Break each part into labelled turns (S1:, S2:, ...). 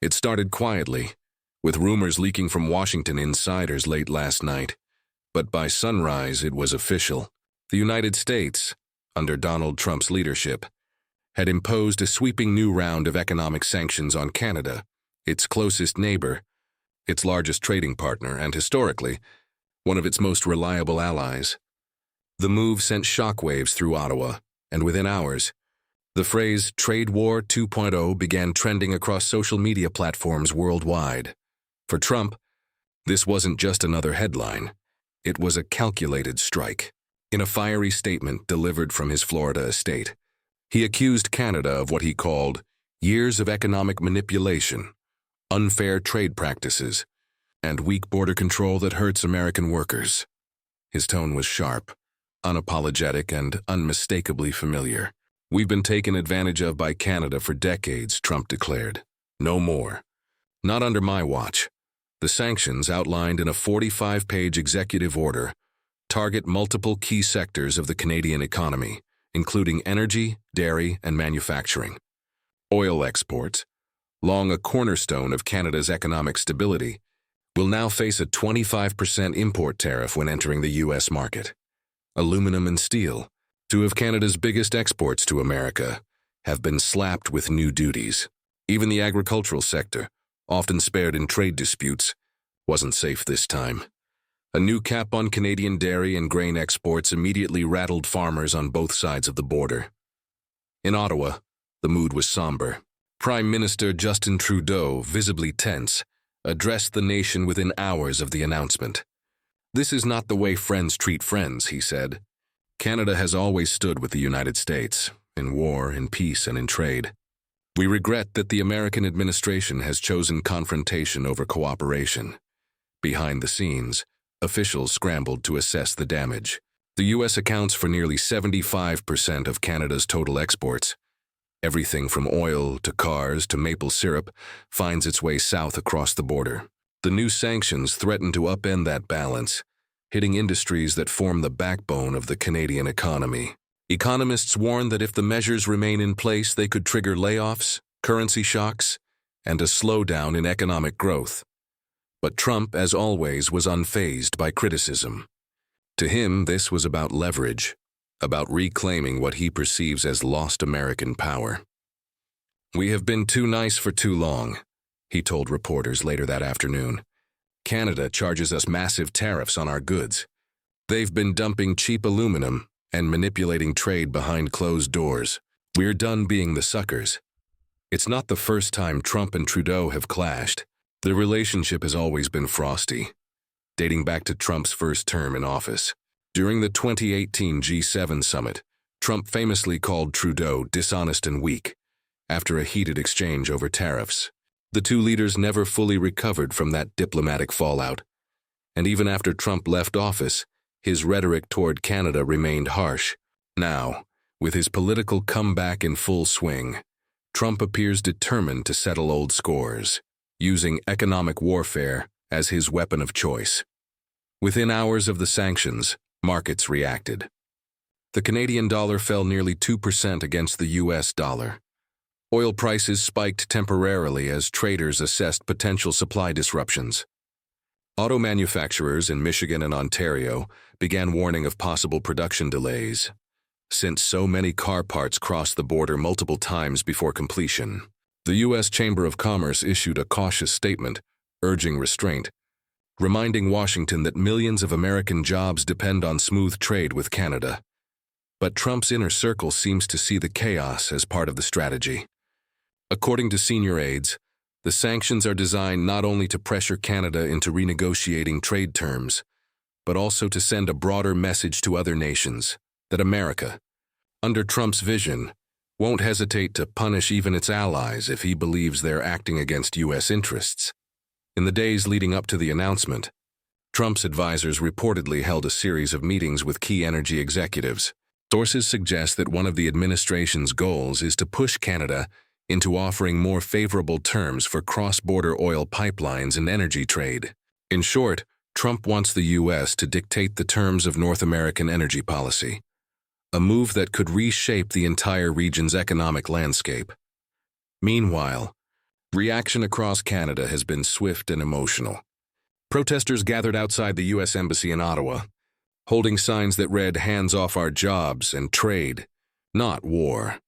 S1: It started quietly, with rumors leaking from Washington insiders late last night. But by sunrise, it was official. The United States, under Donald Trump's leadership, had imposed a sweeping new round of economic sanctions on Canada, its closest neighbor, its largest trading partner, and historically, one of its most reliable allies. The move sent shockwaves through Ottawa, and within hours, the phrase Trade War 2.0 began trending across social media platforms worldwide. For Trump, this wasn't just another headline. It was a calculated strike. In a fiery statement delivered from his Florida estate, he accused Canada of what he called years of economic manipulation, unfair trade practices, and weak border control that hurts American workers. His tone was sharp, unapologetic, and unmistakably familiar. "We've been taken advantage of by Canada for decades," Trump declared. "No more. Not under my watch." The sanctions, outlined in a 45-page executive order, target multiple key sectors of the Canadian economy, including energy, dairy, and manufacturing. Oil exports, long a cornerstone of Canada's economic stability, will now face a 25% import tariff when entering the U.S. market. Aluminum and steel, two of Canada's biggest exports to America, have been slapped with new duties. Even the agricultural sector, often spared in trade disputes, wasn't safe this time. A new cap on Canadian dairy and grain exports immediately rattled farmers on both sides of the border. In Ottawa, the mood was somber. Prime Minister Justin Trudeau, visibly tense, addressed the nation within hours of the announcement. "This is not the way friends treat friends," he said. "Canada has always stood with the United States, in war, in peace, and in trade. We regret that the American administration has chosen confrontation over cooperation." Behind the scenes, officials scrambled to assess the damage. The U.S. accounts for nearly 75% of Canada's total exports. Everything from oil to cars to maple syrup finds its way south across the border. The new sanctions threaten to upend that balance, hitting industries that form the backbone of the Canadian economy. Economists warn that if the measures remain in place, they could trigger layoffs, currency shocks, and a slowdown in economic growth. But Trump, as always, was unfazed by criticism. To him, this was about leverage, about reclaiming what he perceives as lost American power. "We have been too nice for too long," he told reporters later that afternoon. "Canada charges us massive tariffs on our goods. They've been dumping cheap aluminum and manipulating trade behind closed doors. We're done being the suckers." It's not the first time Trump and Trudeau have clashed. The relationship has always been frosty, dating back to Trump's first term in office. During the 2018 G7 summit, Trump famously called Trudeau dishonest and weak, after a heated exchange over tariffs. The two leaders never fully recovered from that diplomatic fallout, and even after Trump left office, his rhetoric toward Canada remained harsh. Now, with his political comeback in full swing, Trump appears determined to settle old scores, using economic warfare as his weapon of choice. Within hours of the sanctions, markets reacted. The Canadian dollar fell nearly 2% against the U.S. dollar. Oil prices spiked temporarily as traders assessed potential supply disruptions. Auto manufacturers in Michigan and Ontario began warning of possible production delays, since so many car parts crossed the border multiple times before completion. The U.S. Chamber of Commerce issued a cautious statement, urging restraint, reminding Washington that millions of American jobs depend on smooth trade with Canada. But Trump's inner circle seems to see the chaos as part of the strategy. According to senior aides, the sanctions are designed not only to pressure Canada into renegotiating trade terms, but also to send a broader message to other nations that America, under Trump's vision, won't hesitate to punish even its allies if he believes they're acting against U.S. interests. In the days leading up to the announcement, Trump's advisors reportedly held a series of meetings with key energy executives. Sources suggest that one of the administration's goals is to push Canada into offering more favorable terms for cross-border oil pipelines and energy trade. In short, Trump wants the U.S. to dictate the terms of North American energy policy, a move that could reshape the entire region's economic landscape. Meanwhile, Reaction across Canada has been swift and emotional. Protesters gathered outside the U.S. Embassy in Ottawa, holding signs that read, "Hands off our jobs and trade, not war."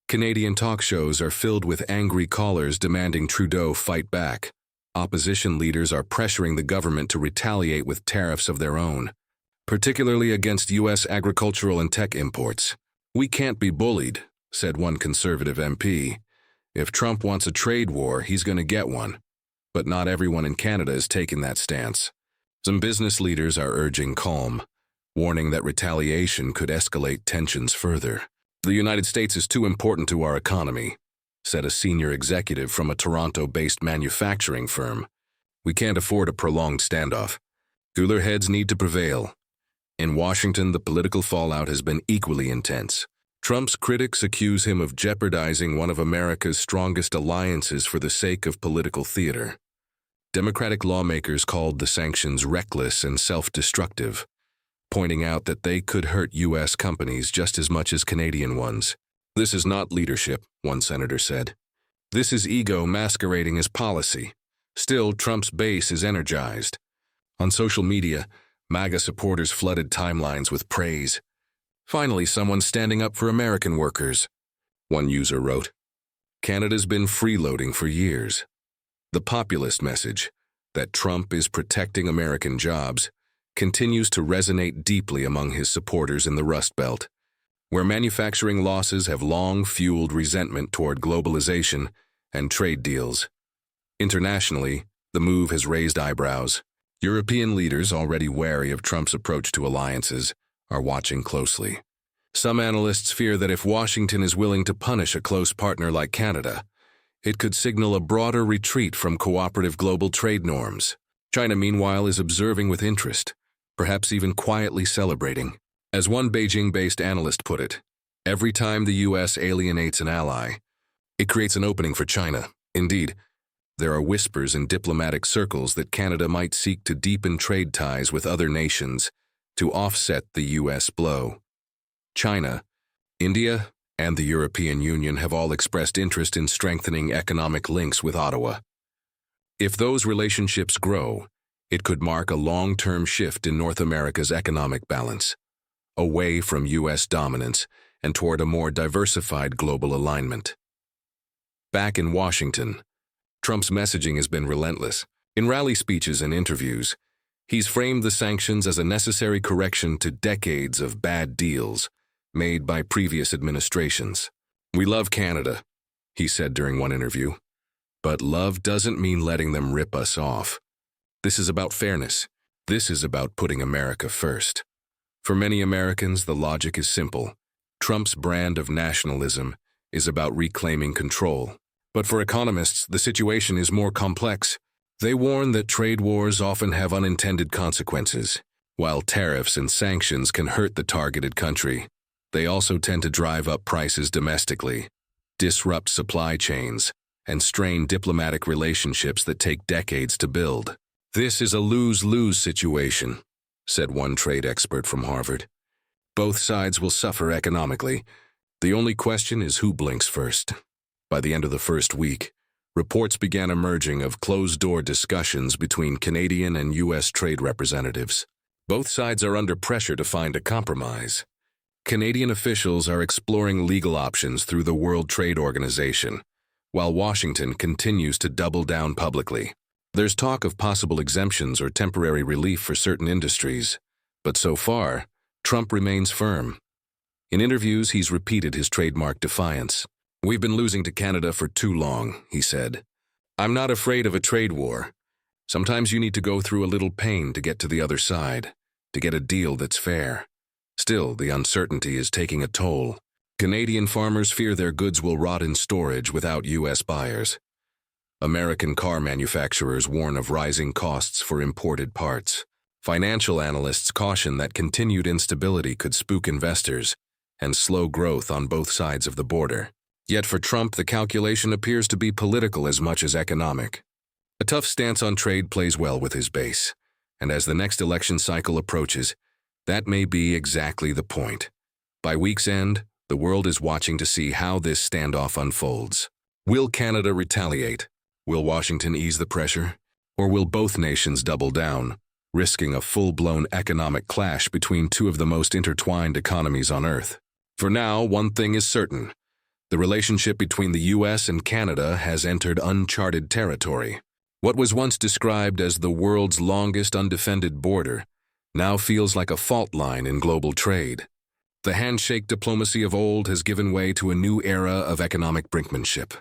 S1: Canadian talk shows are filled with angry callers demanding Trudeau fight back. Opposition leaders are pressuring the government to retaliate with tariffs of their own, particularly against U.S. agricultural and tech imports. "We can't be bullied," said one Conservative MP. "If Trump wants a trade war, he's going to get one." But not everyone in Canada is taking that stance. Some business leaders are urging calm, warning that retaliation could escalate tensions further. "The United States is too important to our economy," said a senior executive from a Toronto-based manufacturing firm. "We can't afford a prolonged standoff. Cooler heads need to prevail." In Washington, the political fallout has been equally intense. Trump's critics accuse him of jeopardizing one of America's strongest alliances for the sake of political theater. Democratic lawmakers called the sanctions reckless and self-destructive, pointing out that they could hurt U.S. companies just as much as Canadian ones. "This is not leadership," one senator said. "This is ego masquerading as policy." Still, Trump's base is energized. On social media, MAGA supporters flooded timelines with praise. "Finally, someone standing up for American workers," one user wrote. Canada's been freeloading for years. The populist message, that Trump is protecting American jobs, continues to resonate deeply among his supporters in the Rust Belt, where manufacturing losses have long fueled resentment toward globalization and trade deals. Internationally, the move has raised eyebrows. European leaders, already wary of Trump's approach to alliances, are watching closely. Some analysts fear that if Washington is willing to punish a close partner like Canada, it could signal a broader retreat from cooperative global trade norms. China, meanwhile, is observing with interest, perhaps even quietly celebrating. As one Beijing-based analyst put it, every time the U.S. alienates an ally, it creates an opening for China. Indeed, there are whispers in diplomatic circles that Canada might seek to deepen trade ties with other nations to offset the U.S. blow. China, India, and the European Union have all expressed interest in strengthening economic links with Ottawa. If those relationships grow, it could mark a long-term shift in North America's economic balance, away from U.S. dominance and toward a more diversified global alignment. Back in Washington, Trump's messaging has been relentless. In rally speeches and interviews, he's framed the sanctions as a necessary correction to decades of bad deals made by previous administrations. "We love Canada," he said during one interview, "but love doesn't mean letting them rip us off. This is about fairness. This is about putting America first." For many Americans, the logic is simple. Trump's brand of nationalism is about reclaiming control. But for economists, the situation is more complex. They warn that trade wars often have unintended consequences. While tariffs and sanctions can hurt the targeted country, they also tend to drive up prices domestically, disrupt supply chains, and strain diplomatic relationships that take decades to build. "This is a lose-lose situation," said one trade expert from Harvard. "Both sides will suffer economically. The only question is who blinks first." By the end of the first week, reports began emerging of closed-door discussions between Canadian and U.S. trade representatives. Both sides are under pressure to find a compromise. Canadian officials are exploring legal options through the World Trade Organization, while Washington continues to double down publicly. There's talk of possible exemptions or temporary relief for certain industries, but so far, Trump remains firm. In interviews, he's repeated his trademark defiance. "We've been losing to Canada for too long," he said. "I'm not afraid of a trade war. Sometimes you need to go through a little pain to get to the other side, to get a deal that's fair. Still, the uncertainty is taking a toll. Canadian farmers fear their goods will rot in storage without U.S. buyers. American car manufacturers warn of rising costs for imported parts. Financial analysts caution that continued instability could spook investors and slow growth on both sides of the border. Yet for Trump, the calculation appears to be political as much as economic. A tough stance on trade plays well with his base, and as the next election cycle approaches, that may be exactly the point. By week's end, the world is watching to see how this standoff unfolds. Will Canada retaliate, Will Washington ease the pressure? Or will both nations double down, risking a full-blown economic clash between two of the most intertwined economies on Earth? For now, one thing is certain. The relationship between the U.S. and Canada has entered uncharted territory. What was once described as the world's longest undefended border now feels like a fault line in global trade. The handshake diplomacy of old has given way to a new era of economic brinkmanship.